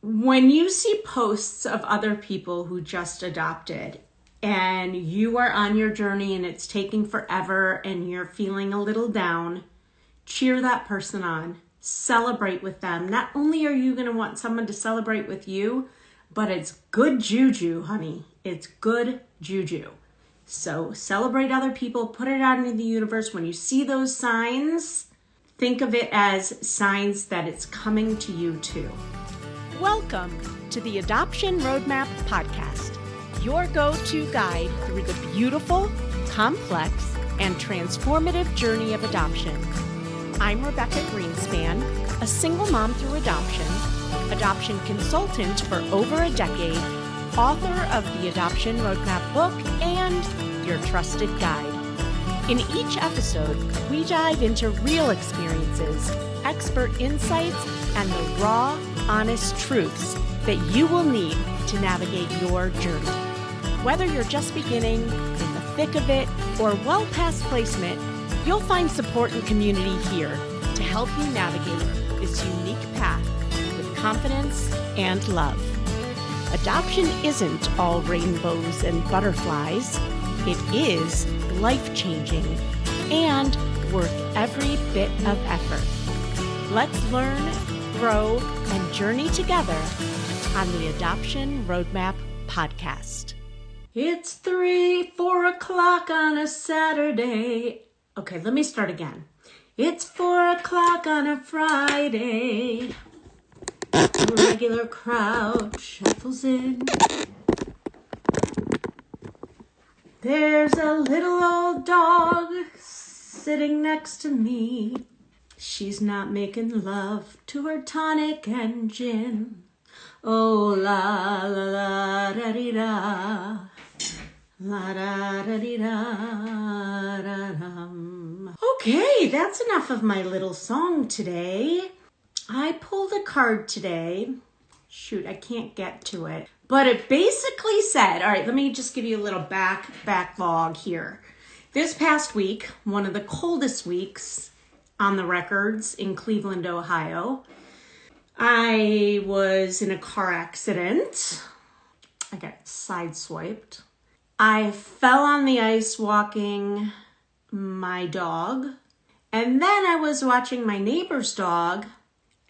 When you see posts of other people who just adopted and you are on your journey and it's taking forever and you're feeling a little down, cheer that person on. Celebrate with them. Not only are you going to want someone to celebrate with you, but it's good juju, honey. It's good juju. So celebrate other people, put it out into the universe. When you see those signs, think of it as signs that it's coming to you too. Welcome to the Adoption Roadmap Podcast, your go-to guide through the beautiful, complex, and transformative journey of adoption. I'm Rebecca Gruenspan, a single mom through adoption consultant for over a decade, author of the Adoption Roadmap book, and your trusted guide. In each episode, we dive into real experiences, expert insights, and the raw, honest truths that you will need to navigate your journey. Whether you're just beginning, in the thick of it, or well past placement, you'll find support and community here to help you navigate this unique path with confidence and love. Adoption isn't all rainbows and butterflies. It is life-changing and worth every bit of effort. Let's learn, grow, and journey together on the Adoption Roadmap Podcast. It's 4 o'clock on a Saturday. Okay, let me start again. It's 4 o'clock on a Friday. A regular crowd shuffles in. There's a little old dog sitting next to me. She's not making love to her tonic and gin. Oh, la, la, la, da, dee, da. La, da, da, dee, da, da, dum. Okay, that's enough of my little song today. I pulled a card today. Shoot, I can't get to it. But it basically said, all right, let me just give you a little backlog here. This past week, one of the coldest weeks on the records in Cleveland, Ohio, I was in a car accident. I got sideswiped. I fell on the ice walking my dog. And then I was watching my neighbor's dog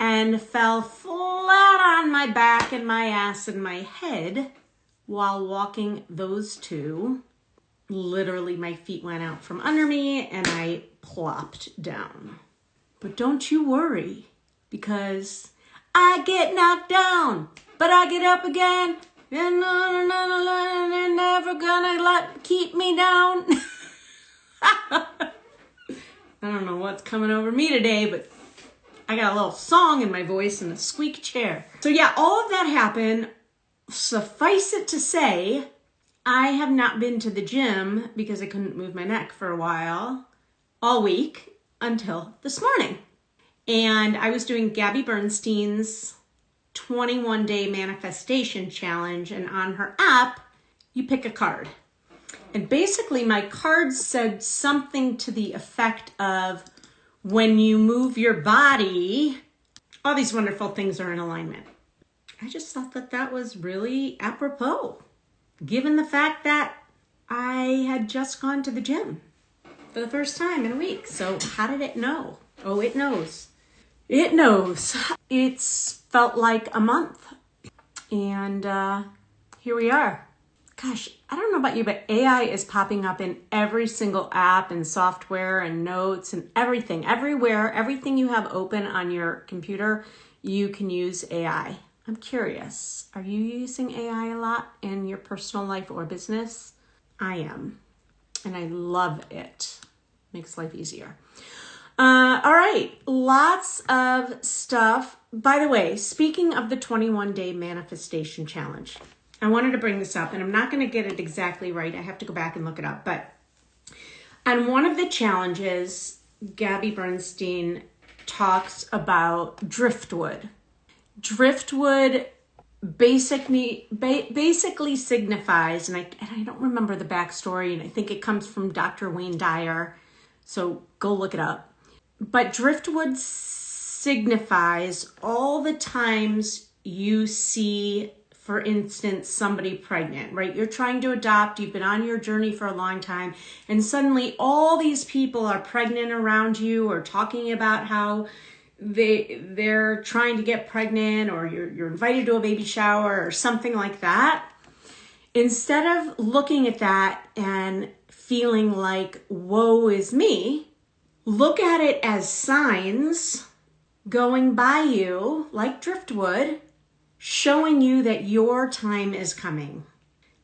and fell flat on my back and my ass and my head while walking those two. Literally, my feet went out from under me and I plopped down. But don't you worry, because I get knocked down, but I get up again, and they're never gonna keep me down. I don't know what's coming over me today, but I got a little song in my voice and a squeak chair. So yeah, all of that happened. Suffice it to say, I have not been to the gym because I couldn't move my neck for a while, all week until this morning. And I was doing Gabby Bernstein's 21-day manifestation challenge, and on her app, you pick a card. And basically my card said something to the effect of, when you move your body, all these wonderful things are in alignment. I just thought that that was really apropos, given the fact that I had just gone to the gym for the first time in a week. So how did it know? Oh, it knows. It knows. It's felt like a month. And here we are. Gosh, I don't know about you, but AI is popping up in every single app and software and notes and everything. Everywhere, everything you have open on your computer, you can use AI. I'm curious, are you using AI a lot in your personal life or business? I am, and I love it. Makes life easier. All right, lots of stuff. By the way, speaking of the 21-day manifestation challenge, I wanted to bring this up, and I'm not going to get it exactly right. I have to go back and look it up. But on one of the challenges, Gabby Bernstein talks about driftwood. Driftwood basically signifies, and I don't remember the backstory, and I think it comes from Dr. Wayne Dyer, so go look it up. But driftwood signifies all the times you see, for instance, somebody pregnant, right? You're trying to adopt, you've been on your journey for a long time, and suddenly all these people are pregnant around you or talking about how they're trying to get pregnant, or you're invited to a baby shower or something like that. Instead of looking at that and feeling like, woe is me, look at it as signs going by you like driftwood, showing you that your time is coming,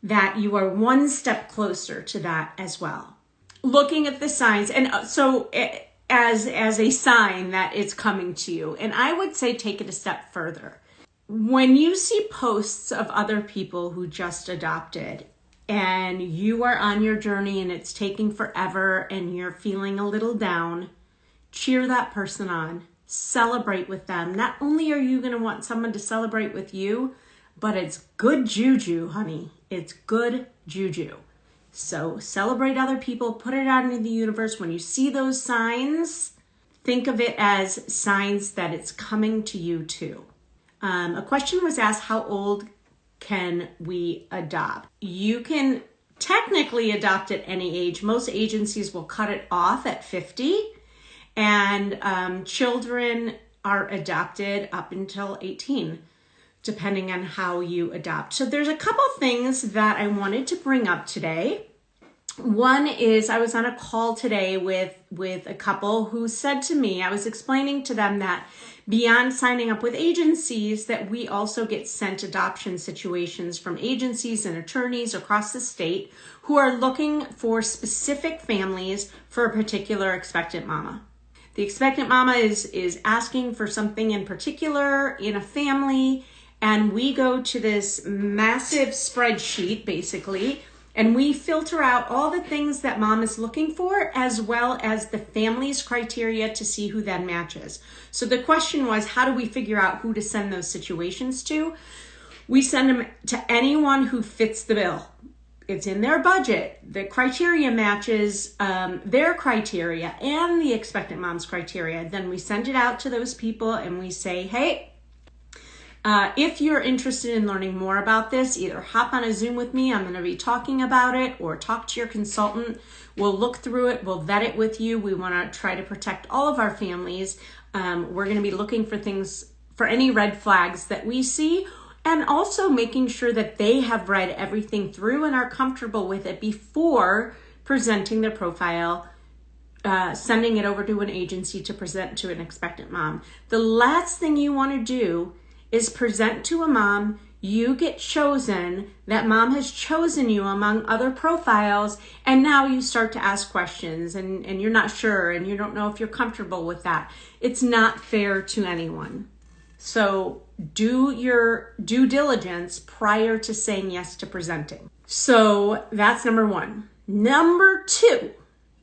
that you are one step closer to that as well. Looking at the signs, and so as a sign that it's coming to you. And I would say take it a step further. When you see posts of other people who just adopted and you are on your journey and it's taking forever and you're feeling a little down, cheer that person on. Celebrate with them. Not only are you going to want someone to celebrate with you, but it's good juju, honey. It's good juju. So celebrate other people, put it out into the universe. When you see those signs, think of it as signs that it's coming to you too. A question was asked, how old can we adopt? You can technically adopt at any age. Most agencies will cut it off at 50, and children are adopted up until 18, depending on how you adopt. So there's a couple things that I wanted to bring up today. One is I was on a call today with a couple who said to me, I was explaining to them that beyond signing up with agencies, that we also get sent adoption situations from agencies and attorneys across the state who are looking for specific families for a particular expectant mama. The expectant mama is asking for something in particular in a family, and we go to this massive spreadsheet, basically, and we filter out all the things that mom is looking for, as well as the family's criteria to see who then matches. So the question was, how do we figure out who to send those situations to? We send them to anyone who fits the bill. It's in their budget. The criteria matches their criteria and the expectant mom's criteria. Then we send it out to those people and we say, hey, if you're interested in learning more about this, either hop on a Zoom with me, I'm going to be talking about it, or talk to your consultant. We'll look through it, we'll vet it with you. We want to try to protect all of our families. We're going to be looking for things, for any red flags that we see, and also making sure that they have read everything through and are comfortable with it before presenting their profile, sending it over to an agency to present to an expectant mom. The last thing you want to do is present to a mom, you get chosen, that mom has chosen you among other profiles, and now you start to ask questions and you're not sure and you don't know if you're comfortable with that. It's not fair to anyone. So do your due diligence prior to saying yes to presenting. So that's number one. Number two,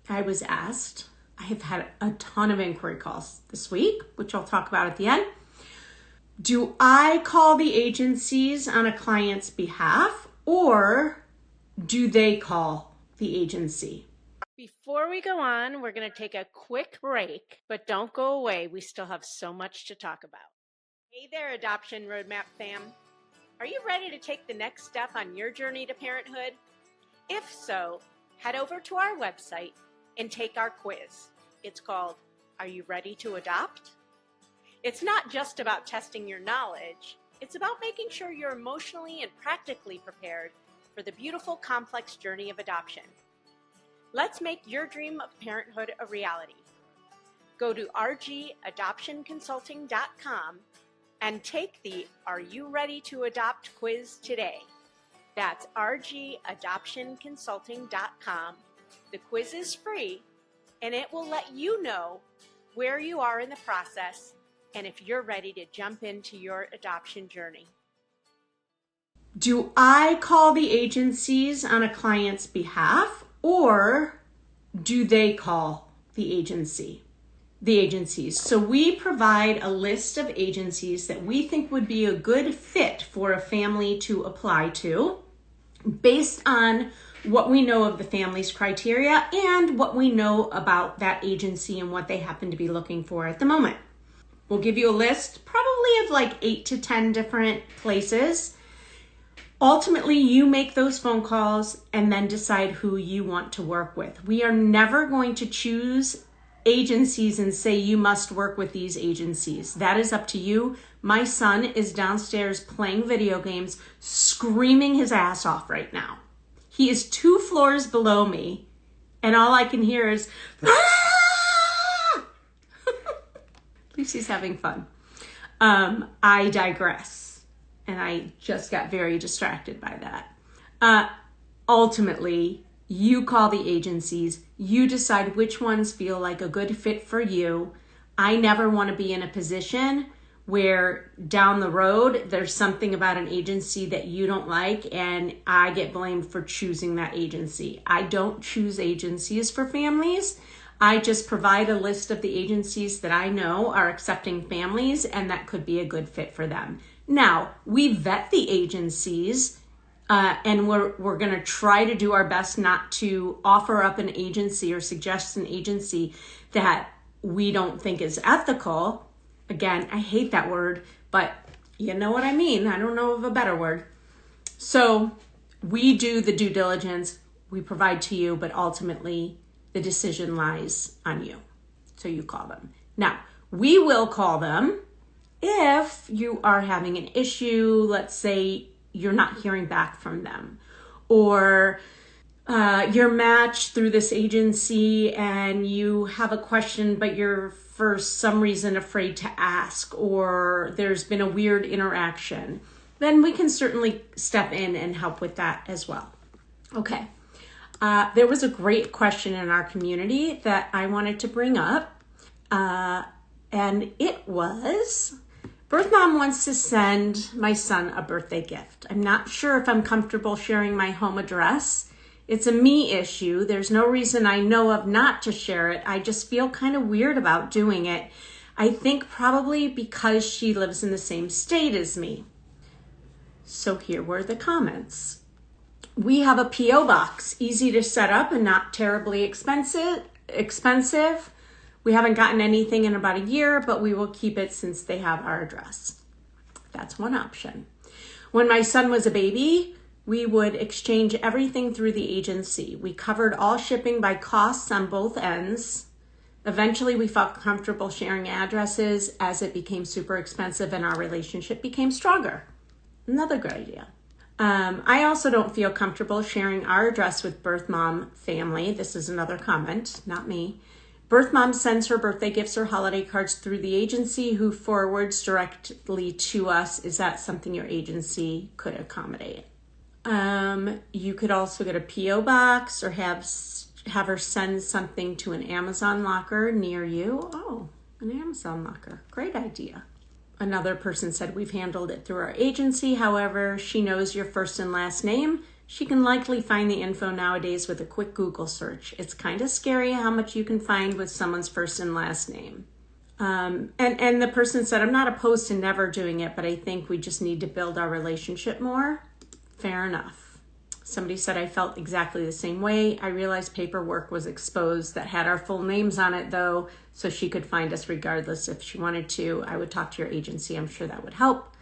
I was asked, I have had a ton of inquiry calls this week, which I'll talk about at the end. Do I call the agencies on a client's behalf, or do they call the agency? Before we go on, we're going to take a quick break, but don't go away. We still have so much to talk about. Hey there, Adoption Roadmap fam. Are you ready to take the next step on your journey to parenthood? If so, head over to our website and take our quiz. It's called, Are You Ready to Adopt? It's not just about testing your knowledge. It's about making sure you're emotionally and practically prepared for the beautiful, complex journey of adoption. Let's make your dream of parenthood a reality. Go to rgadoptionconsulting.com and take the Are You Ready to Adopt quiz today. That's rgadoptionconsulting.com. The quiz is free, and it will let you know where you are in the process and if you're ready to jump into your adoption journey. Do I call the agencies on a client's behalf, or do they call the agencies? So we provide a list of agencies that we think would be a good fit for a family to apply to based on what we know of the family's criteria and what we know about that agency and what they happen to be looking for at the moment. We'll give you a list, probably of like 8 to 10 different places. Ultimately, you make those phone calls and then decide who you want to work with. We are never going to choose agencies and say you must work with these agencies. That is up to you. My son is downstairs playing video games, screaming his ass off right now. He is 2 floors below me, and all I can hear is, ah! At least he's having fun. I digress, and I just got very distracted by that. Ultimately, you call the agencies, you decide which ones feel like a good fit for you. I never want to be in a position where down the road there's something about an agency that you don't like and I get blamed for choosing that agency. I don't choose agencies for families. I just provide a list of the agencies that I know are accepting families and that could be a good fit for them. Now, we vet the agencies and we're going to try to do our best not to offer up an agency or suggest an agency that we don't think is ethical. Again, I hate that word, but you know what I mean. I don't know of a better word. So we do the due diligence, we provide to you, but ultimately the decision lies on you. So you call them. Now, we will call them if you are having an issue. Let's say you're not hearing back from them, or you're matched through this agency and you have a question, but you're for some reason afraid to ask, or there's been a weird interaction, then we can certainly step in and help with that as well. Okay. There was a great question in our community that I wanted to bring up. And it was, birth mom wants to send my son a birthday gift. I'm not sure if I'm comfortable sharing my home address. It's a me issue. There's no reason I know of not to share it. I just feel kind of weird about doing it. I think probably because she lives in the same state as me. So here were the comments. We have a P.O. box, easy to set up and not terribly expensive. We haven't gotten anything in about a year, but we will keep it since they have our address. That's one option. When my son was a baby, we would exchange everything through the agency. We covered all shipping by costs on both ends. Eventually, we felt comfortable sharing addresses as it became super expensive and our relationship became stronger. Another good idea. I also don't feel comfortable sharing our address with birth mom family. This is another comment, not me. Birth mom sends her birthday gifts or holiday cards through the agency who forwards directly to us. Is that something your agency could accommodate? You could also get a P.O. box or have her send something to an Amazon locker near you. Oh, an Amazon locker. Great idea. Another person said, we've handled it through our agency. However, she knows your first and last name. She can likely find the info nowadays with a quick Google search. It's kind of scary how much you can find with someone's first and last name. And the person said, I'm not opposed to never doing it, but I think we just need to build our relationship more. Fair enough. Somebody said, I felt exactly the same way. I realized paperwork was exposed that had our full names on it, though, so she could find us regardless if she wanted to. I would talk to your agency. I'm sure that would help.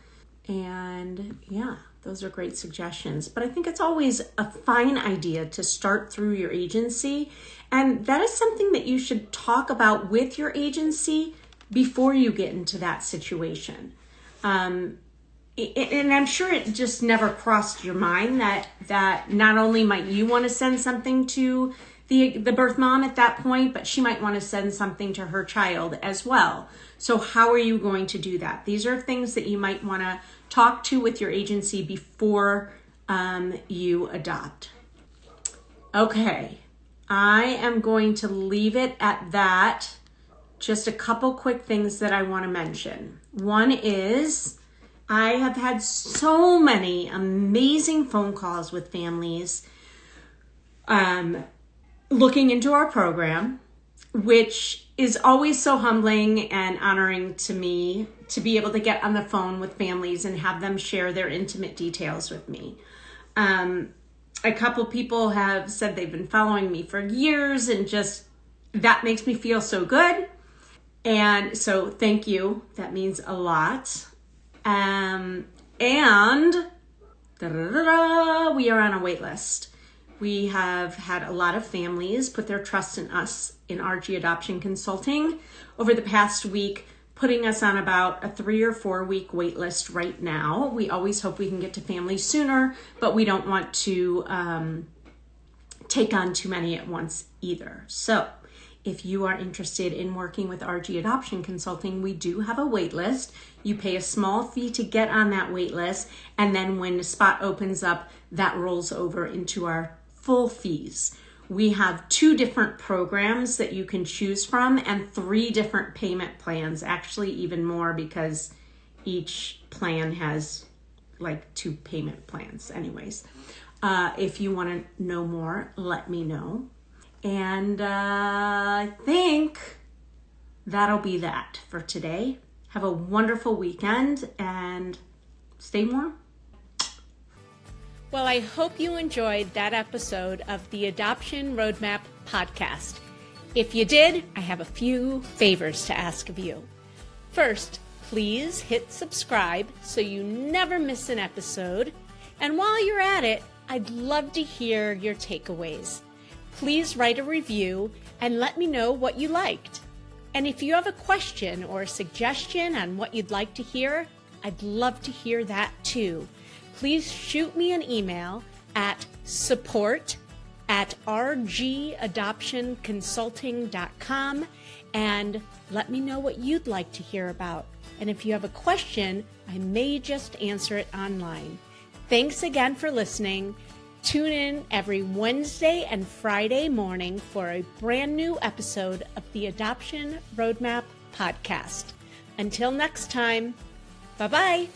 And yeah, those are great suggestions. But I think it's always a fine idea to start through your agency. And that is something that you should talk about with your agency before you get into that situation. And I'm sure it just never crossed your mind that not only might you want to send something to the birth mom at that point, but she might want to send something to her child as well. So how are you going to do that? These are things that you might want to talk to with your agency before you adopt. Okay, I am going to leave it at that. Just a couple quick things that I want to mention. One is, I have had so many amazing phone calls with families looking into our program, which is always so humbling and honoring to me to be able to get on the phone with families and have them share their intimate details with me. A couple people have said they've been following me for years, and just that makes me feel so good. And so thank you. That means a lot. And we are on a wait list. We have had a lot of families put their trust in us in RG Adoption Consulting over the past week, putting us on about a 3 or 4 week wait list right now. We always hope we can get to families sooner, but we don't want to take on too many at once either. So if you are interested in working with RG Adoption Consulting, we do have a wait list. You pay a small fee to get on that wait list, and then when the spot opens up, that rolls over into our full fees. We have 2 different programs that you can choose from and 3 different payment plans, actually even more because each plan has like 2 payment plans anyways. If you want to know more, let me know. And I think that'll be that for today. Have a wonderful weekend and stay warm. Well, I hope you enjoyed that episode of the Adoption Roadmap podcast. If you did, I have a few favors to ask of you. First, please hit subscribe so you never miss an episode. And while you're at it, I'd love to hear your takeaways. Please write a review and let me know what you liked. And if you have a question or a suggestion on what you'd like to hear, I'd love to hear that too. Please shoot me an email at support@rgadoptionconsulting.com and let me know what you'd like to hear about. And if you have a question, I may just answer it online. Thanks again for listening. Tune in every Wednesday and Friday morning for a brand new episode of the Adoption Roadmap podcast. Until next time, bye-bye.